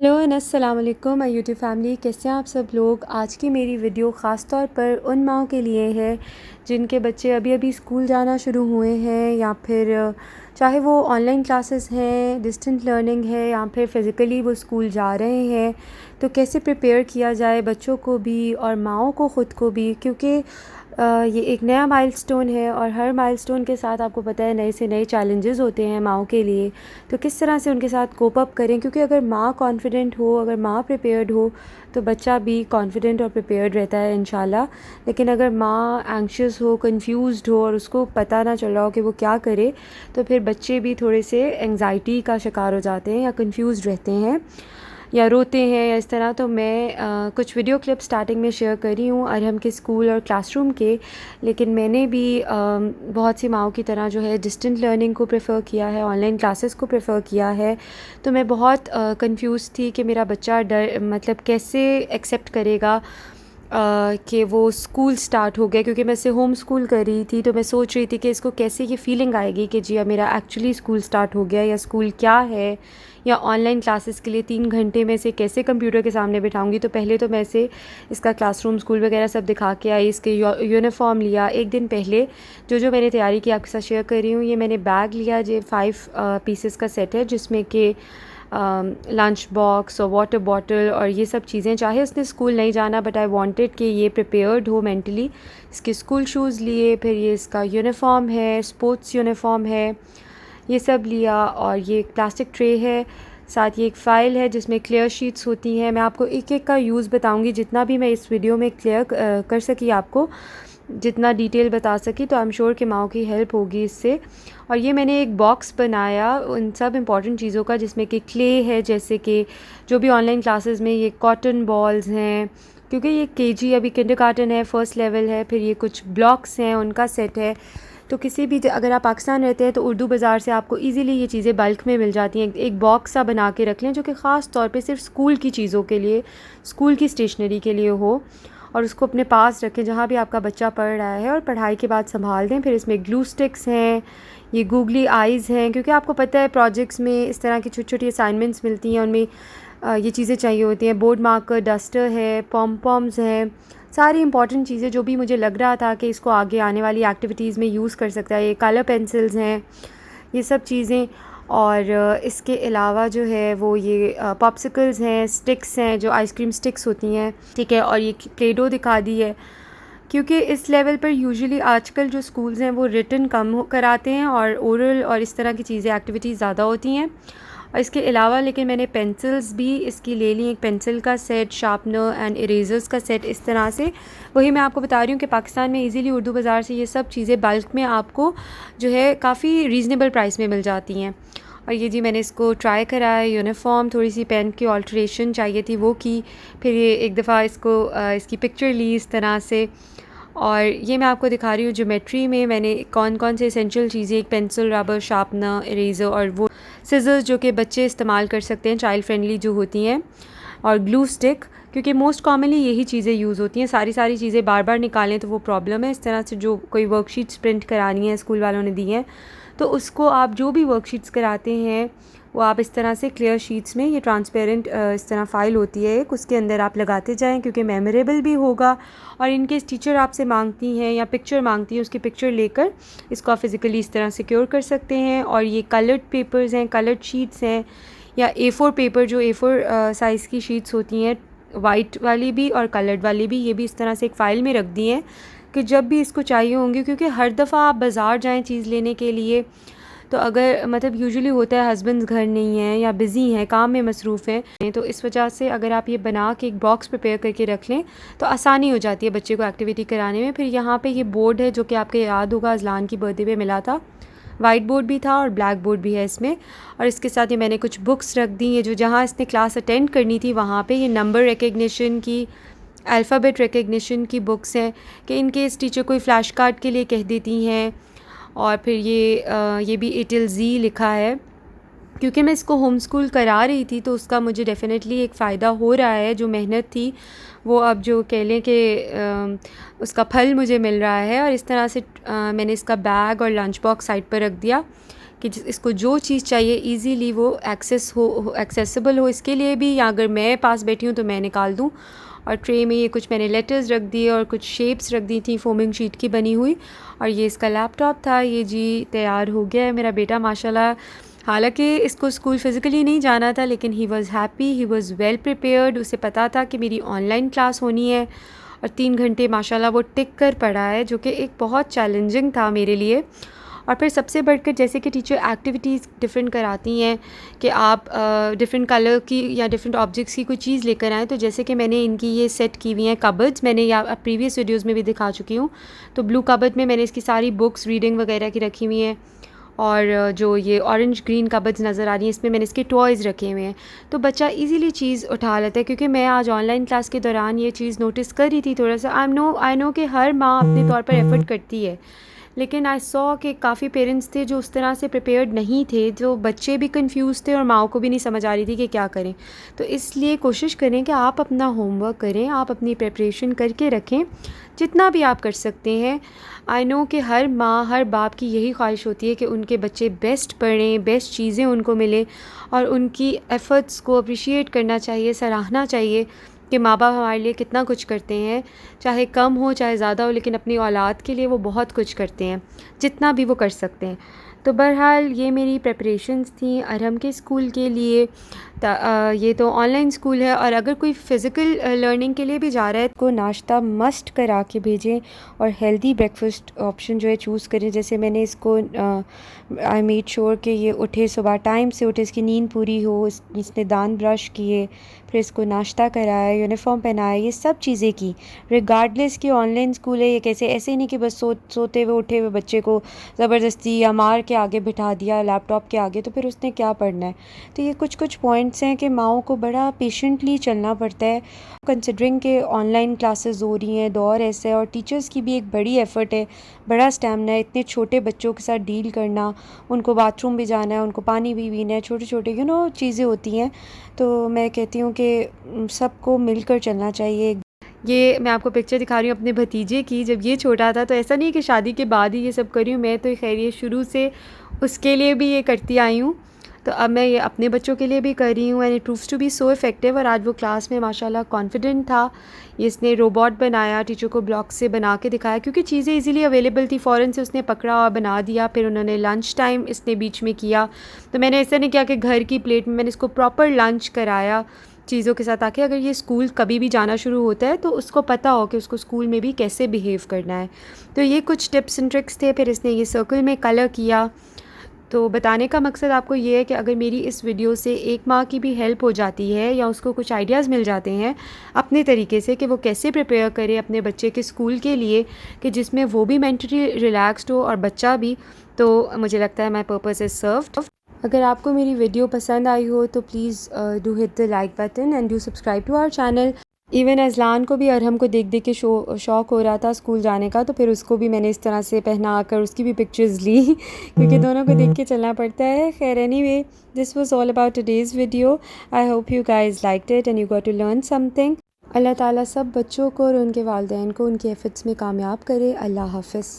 Hello and अस्सलाम वालेकुम my YouTube family, कैसे हैं आप सब लोग। आज की मेरी वीडियो ख़ास तौर पर उन माओं के लिए है जिनके बच्चे अभी अभी स्कूल जाना शुरू हुए हैं, या फिर चाहे वो ऑनलाइन क्लासेस हैं, डिस्टेंट लर्निंग है, या फिर फ़िज़िकली वो स्कूल जा रहे हैं। तो कैसे प्रिपेयर किया जाए बच्चों को भी और माओं को ख़ुद को भी, क्योंकि ये एक नया माइलस्टोन है और हर माइलस्टोन के साथ आपको पता है नए से नए चैलेंजेस होते हैं माओं के लिए। तो किस तरह से उनके साथ कोप अप करें, क्योंकि अगर माँ कॉन्फिडेंट हो, अगर माँ प्रिपेयर्ड हो तो बच्चा भी कॉन्फिडेंट और प्रिपेयर्ड रहता है इंशाल्लाह। लेकिन अगर माँ एंग्शियस हो, कंफ्यूज्ड हो और उसको पता ना चल रहा हो कि वो क्या करे, तो फिर बच्चे भी थोड़े से एंग्जाइटी का शिकार हो जाते हैं या कंफ्यूज्ड रहते हैं या रोते हैं या इस तरह। तो मैं कुछ वीडियो क्लिप स्टार्टिंग में शेयर कर रही हूँ अरहम के स्कूल और क्लासरूम के। लेकिन मैंने भी बहुत सी माओं की तरह जो है डिस्टेंट लर्निंग को प्रेफर किया है, ऑनलाइन क्लासेस को प्रेफर किया है। तो मैं बहुत कंफ्यूज थी कि मेरा बच्चा मतलब कैसे एक्सेप्ट करेगा कि वो स्कूल स्टार्ट हो गया, क्योंकि मैं इसे होम स्कूल कर रही थी। तो मैं सोच रही थी कि इसको कैसे ये फीलिंग आएगी कि जी अब मेरा एक्चुअली स्कूल स्टार्ट हो गया, या स्कूल क्या है, या ऑनलाइन क्लासेस के लिए 3 घंटे में इसे कैसे कंप्यूटर के सामने बिठाऊंगी। तो पहले तो मैं इसे इसका क्लासरूम, स्कूल वगैरह सब दिखा के आई, इसके यूनिफॉर्म लिया। एक दिन पहले जो मैंने तैयारी की आपके साथ शेयर कर रही हूँ। ये मैंने बैग लिया जो 5 पीसेस का सेट है, जिसमें कि लंच बॉक्स और वाटर बॉटल और ये सब चीज़ें। चाहे उसने स्कूल नहीं जाना, बट आई वांटेड कि ये प्रिपेयर्ड हो मेंटली। इसके स्कूल शूज़ लिए, फिर ये इसका यूनिफॉर्म है, स्पोर्ट्स यूनिफॉर्म है, ये सब लिया। और ये एक प्लास्टिक ट्रे है, साथ ये एक फ़ाइल है जिसमें क्लियर शीट्स होती हैं। मैं आपको एक एक का यूज़ बताऊंगी, जितना भी मैं इस वीडियो में क्लियर कर सकी, आपको जितना डिटेल बता सकी। तो आई एम श्योर कि माओ की हेल्प होगी इससे। और ये मैंने एक बॉक्स बनाया उन सब इम्पॉर्टेंट चीज़ों का, जिसमें कि क्ले है, जैसे कि जो भी ऑनलाइन क्लासेस में ये कॉटन बॉल्स हैं, क्योंकि ये केजी अभी किंडरगार्टन है, फर्स्ट लेवल है। फिर ये कुछ ब्लॉक्स हैं, उनका सेट है। तो किसी भी अगर आप पाकिस्तान रहते हैं तो उर्दू बाज़ार से आपको इजीली ये चीज़ें बल्क में मिल जाती हैं। एक बॉक्स सा बना के रख लें जो कि ख़ास तौर पे सिर्फ स्कूल की चीज़ों के लिए, स्कूल की स्टेशनरी के लिए हो, और उसको अपने पास रखें जहाँ भी आपका बच्चा पढ़ रहा है, और पढ़ाई के बाद संभाल दें। फिर इसमें ग्लू स्टिक्स हैं, ये गूगली आइज़ हैं, क्योंकि आपको पता है प्रोजेक्ट्स में इस तरह की छोटी छोटी असाइनमेंट्स मिलती हैं, उनमें ये चीज़ें चाहिए होती हैं। बोर्ड मार्कर, डस्टर है, पॉम पॉम्स हैं, सारी इंपॉर्टेंट चीज़ें जो भी मुझे लग रहा था कि इसको आगे आने वाली एक्टिविटीज़ में यूज़ कर सकता है। ये कलर पेंसिल्स हैं, ये सब चीज़ें। और इसके अलावा जो है वो ये पॉप्सिकल्स हैं, स्टिक्स हैं, जो आइसक्रीम स्टिक्स होती हैं, ठीक है। और ये प्ले डो दिखा दी है, क्योंकि इस लेवल पर यूजुअली आजकल जो स्कूल्स हैं वो रिटन कम कराते हैं और ओरल और इस तरह की चीज़ें, एक्टिविटीज़ ज़्यादा होती हैं। और इसके अलावा लेकिन मैंने पेंसिल्स भी इसकी ले ली, एक पेंसिल का सेट, शार्पनर एंड इरेजर्स का सेट, इस तरह से। वही मैं आपको बता रही हूँ कि पाकिस्तान में इजीली उर्दू बाज़ार से ये सब चीज़ें बल्क में आपको जो है काफ़ी रीज़नेबल प्राइस में मिल जाती हैं। और ये जी मैंने इसको ट्राई कराया, यूनिफॉर्म, थोड़ी सी पेन की ऑल्ट्रेशन चाहिए थी वो की। फिर ये एक दफ़ा इसको इसकी पिक्चर ली इस तरह से। और ये मैं आपको दिखा रही हूँ ज्योमेट्री में मैंने कौन कौन से एसेंशियल चीज़ें, एक पेंसिल, रबर, शार्पनर, इरेज़र और वो सिजर्स जो कि बच्चे इस्तेमाल कर सकते हैं, चाइल्ड फ्रेंडली जो होती हैं, और ग्लू स्टिक, क्योंकि मोस्ट कॉमनली यही चीज़ें यूज़ होती हैं। सारी चीज़ें बार बार निकालें तो वो प्रॉब्लम है। इस तरह से जो कोई वर्कशीट्स प्रिंट करानी है, स्कूल वालों ने दी हैं, तो उसको आप जो भी वर्कशीट्स कराते हैं वो आप इस तरह से क्लियर शीट्स में, ये ट्रांसपेरेंट इस तरह फ़ाइल होती है एक, उसके अंदर आप लगाते जाएं, क्योंकि मेमोरेबल भी होगा। और इनकेस टीचर आपसे मांगती हैं या पिक्चर मांगती हैं, उसकी पिक्चर लेकर इसको आप फिज़िकली इस तरह सिक्योर कर सकते हैं। और ये कलर्ड पेपर्स हैं, कलर्ड शीट्स हैं, या A4 पेपर, जो A4 साइज़ की शीट्स होती हैं, वाइट वाली भी और कलर्ड वाली भी, ये भी इस तरह से एक फ़ाइल में रख दी हैं कि जब भी इसको चाहिए होंगे। क्योंकि हर दफ़ा आप बाज़ार जाएं चीज़ लेने के लिए, तो अगर मतलब यूजुअली होता है हस्बैंड्स घर नहीं हैं या बिज़ी हैं, काम में मसरूफ़ हैं, तो इस वजह से अगर आप ये बना के एक बॉक्स प्रिपेयर करके रख लें तो आसानी हो जाती है बच्चे को एक्टिविटी कराने में। फिर यहाँ पे ये बोर्ड है जो कि आपको याद होगा अज़लान की बर्थडे पे मिला था, वाइट बोर्ड भी था और ब्लैक बोर्ड भी है इसमें। और इसके साथ ही मैंने कुछ बुक्स रख दी, ये जो जहाँ इसने क्लास अटेंड करनी थी वहाँ पे ये नंबर रिकग्निशन की, अल्फ़ाबेट रिकग्निशन की बुक्स हैं, कि इनकेस टीचर कोई फ़्लैश कार्ड के लिए कह देती हैं। और फिर ये भी A till Z लिखा है, क्योंकि मैं इसको होम स्कूल करा रही थी तो उसका मुझे डेफ़िनेटली एक फ़ायदा हो रहा है। जो मेहनत थी वो अब जो कह लें कि उसका फल मुझे मिल रहा है। और इस तरह से मैंने इसका बैग और लंच बॉक्स साइड पर रख दिया कि इसको जो चीज़ चाहिए ईज़िली वो एक्सेसिबल हो इसके लिए भी, या अगर मैं पास बैठी हूँ तो मैं निकाल दूँ। और ट्रे में ये कुछ मैंने लेटर्स रख दिए और कुछ शेप्स रख दी थी फोमिंग शीट की बनी हुई। और ये इसका लैपटॉप था, ये जी तैयार हो गया है मेरा बेटा माशाल्लाह। हालांकि इसको स्कूल फ़िज़िकली नहीं जाना था, लेकिन he was happy, he was well prepared. उसे पता था कि मेरी ऑनलाइन क्लास होनी है और 3 घंटे माशाल्लाह वो टिक कर पढ़ा है, जो कि एक बहुत चैलेंजिंग था मेरे लिए। और फिर सबसे बढ़कर जैसे कि टीचर एक्टिविटीज़ डिफरेंट कराती हैं कि आप डिफरेंट कलर की या डिफरेंट ऑब्जेक्ट्स की कोई चीज़ लेकर आएँ। तो जैसे कि मैंने इनकी ये सेट की हुई हैं कबर्ड्स, मैंने या प्रीवियस वीडियोज़ में भी दिखा चुकी हूँ। तो ब्लू कबर्ड में मैंने इसकी सारी बुक्स रीडिंग वगैरह की रखी हुई हैं, और जो ये ऑरेंज ग्रीन कबर्ड्स नज़र आ रही हैं इसमें मैंने इसके टॉयज़ रखे हुए हैं। तो बच्चा इजीली चीज़ उठा लेता है, क्योंकि मैं आज ऑनलाइन क्लास के दौरान ये चीज़ नोटिस कर रही थी थोड़ा सा। आई नो कि हर माँ अपने तौर पर एफ़र्ट करती है, लेकिन आई सॉ कि काफ़ी पेरेंट्स थे जो उस तरह से प्रिपेयर्ड नहीं थे, जो बच्चे भी कंफ्यूज थे और माँ को भी नहीं समझ आ रही थी कि क्या करें। तो इसलिए कोशिश करें कि आप अपना होमवर्क करें, आप अपनी प्रिपरेशन करके रखें जितना भी आप कर सकते हैं। आई नो कि हर माँ हर बाप की यही ख्वाहिश होती है कि उनके बच्चे बेस्ट पढ़ें, बेस्ट चीज़ें उनको मिलें, और उनकी एफ़र्ट्स को अप्रिशिएट करना चाहिए, सराहना चाहिए कि माँ बाप हमारे लिए कितना कुछ करते हैं, चाहे कम हो चाहे ज़्यादा हो, लेकिन अपनी औलाद के लिए वो बहुत कुछ करते हैं जितना भी वो कर सकते हैं। तो बहरहाल ये मेरी प्रेपरेशंस थी अरहम के स्कूल के लिए। ये तो ऑनलाइन स्कूल है, और अगर कोई फ़िज़िकल लर्निंग के लिए भी जा रहा है तो नाश्ता मस्ट करा के भेजें और हेल्दी ब्रेकफास्ट ऑप्शन जो है चूज़ करें। जैसे मैंने इसको आई मेड श्योर कि ये उठे, सुबह टाइम से उठे, इसकी नींद पूरी हो, इसने दांत ब्रश किए, फिर इसको नाश्ता कराया, यूनिफॉर्म पहनाया, ये सब चीज़ें की। रिगार्डलेस कि ऑनलाइन स्कूल है, ये कैसे ऐसे ही नहीं कि बस सोते हुए उठे हुए बच्चे को ज़बरदस्ती या मार के आगे बिठा दिया लैपटॉप के आगे, तो फिर उसने क्या पढ़ना है। तो ये कुछ पॉइंट्स हैं कि माओं को बड़ा पेशेंटली चलना पड़ता है, कंसिडरिंग के ऑनलाइन क्लासेस हो रही हैं, दौर ऐसा है, और टीचर्स की भी एक बड़ी एफ़र्ट है, बड़ा स्टैमिना है इतने छोटे बच्चों के साथ डील करना। उनको बाथरूम भी जाना है, उनको पानी भी पीना है, छोटे छोटे चीज़ें होती हैं। तो मैं कहती हूँ कि सबको मिलकर चलना चाहिए। ये मैं आपको पिक्चर दिखा रही हूँ अपने भतीजे की, जब ये छोटा था। तो ऐसा नहीं कि शादी के बाद ही ये सब कर रही हूँ, मैं तो खैर ये शुरू से उसके लिए भी ये करती आई हूँ, तो अब मैं ये अपने बच्चों के लिए भी कर रही हूँ, and it proves to be so effective. और आज वो क्लास में माशाल्लाह कॉन्फिडेंट था। इसने रोबोट बनाया, टीचर को ब्लॉक से बना के दिखाया, क्योंकि चीज़ें इजीली अवेलेबल थी, फ़ौरन से उसने पकड़ा और बना दिया। फिर उन्होंने लंच टाइम इसने बीच में किया, तो मैंने ऐसा नहीं किया कि घर की प्लेट में, मैंने इसको प्रॉपर लंच कराया चीज़ों के साथ, ताकि अगर ये स्कूल कभी भी जाना शुरू होता है तो उसको पता हो कि उसको स्कूल में भी कैसे बिहेव करना है। तो ये कुछ टिप्स एंड ट्रिक्स थे। फिर इसने ये सर्कल में कलर किया। तो बताने का मकसद आपको ये है कि अगर मेरी इस वीडियो से एक माँ की भी हेल्प हो जाती है, या उसको कुछ आइडियाज़ मिल जाते हैं अपने तरीके से कि वो कैसे प्रिपेयर करे अपने बच्चे के स्कूल के लिए, कि जिसमें वो भी मेंटली रिलैक्स्ड हो और बच्चा भी, तो मुझे लगता है माई पर्पज़ इज़ सर्व्ड। अगर आपको मेरी वीडियो पसंद आई हो तो please do hit the like button and do subscribe to our channel. Even Azlan को भी अरहम को देख देख के शौक़ हो रहा था स्कूल जाने का, तो फिर उसको भी मैंने इस तरह से पहना कर उसकी भी पिक्चर्स ली क्योंकि दोनों को देख के चलना पड़ता है। खैर anyway, this was all about today's video. I hope you guys liked it and you got to learn something. अल्लाह ताला सब बच्चों को और उनके वालिदैन को उनके एफ़र्ट्स में कामयाब करे। अल्लाह हाफ़िज़।